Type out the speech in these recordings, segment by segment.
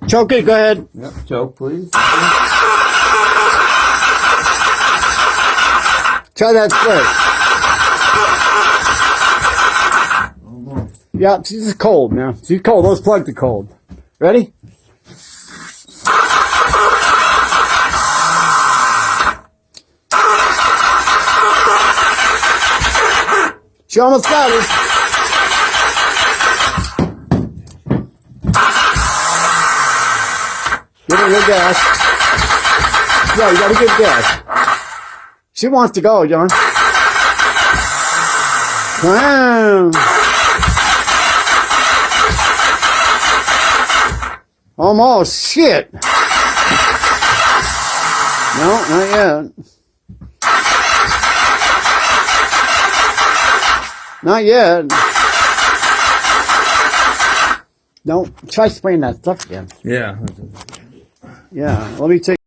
Choke it, go ahead. Yep, choke, please. Try that split. Yeah, she's cold now. She's cold. Those plugs are cold. Ready? She almost got it. Give her a good gas. Yeah, you gotta give gas. She wants to go, John. Wow. Almost. Shit. No, not yet. Not yet. Don't try spraying that stuff again. Yeah. Yeah, let me take.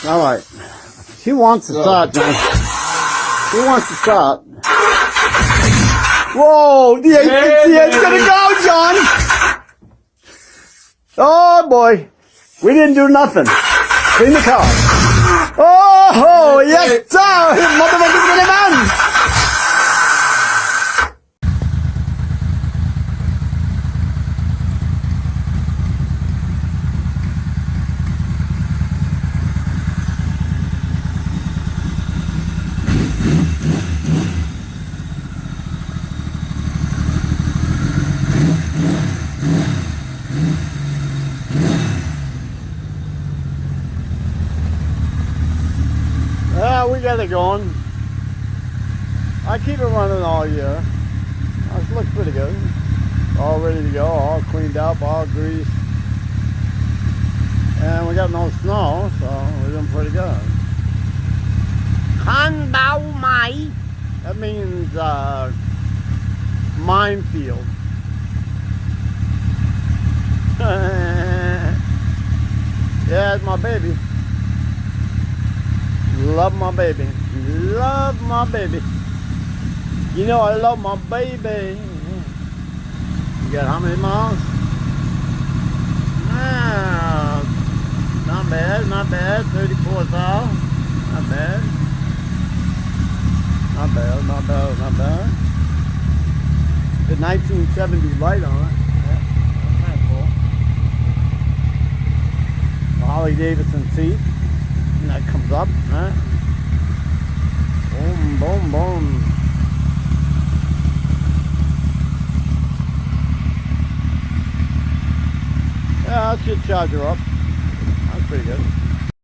All right. She wants to stop, John. She wants to stop. Whoa! The eight's gonna go, John! Oh, boy. We didn't do nothing. Clean the car. Oh, yes, sir! Motherfucker's gonna run! We got it going. I keep it running all year. It looks pretty good. All ready to go, all cleaned up, all greased. And we got no snow, so we're doing pretty good. Hanbao Mai. That means minefield. Yeah, it's my baby. Love my baby. Love my baby. You know I love my baby. You got how many miles? Ah, not bad, not bad. 34,000. Not bad. Not bad, not bad, not bad. The 1970 light on it. Yeah, that's kind of cool. Harley Davidson seat. And that comes up, right? Boom, boom, boom. Yeah, that should charge her up. That's pretty good.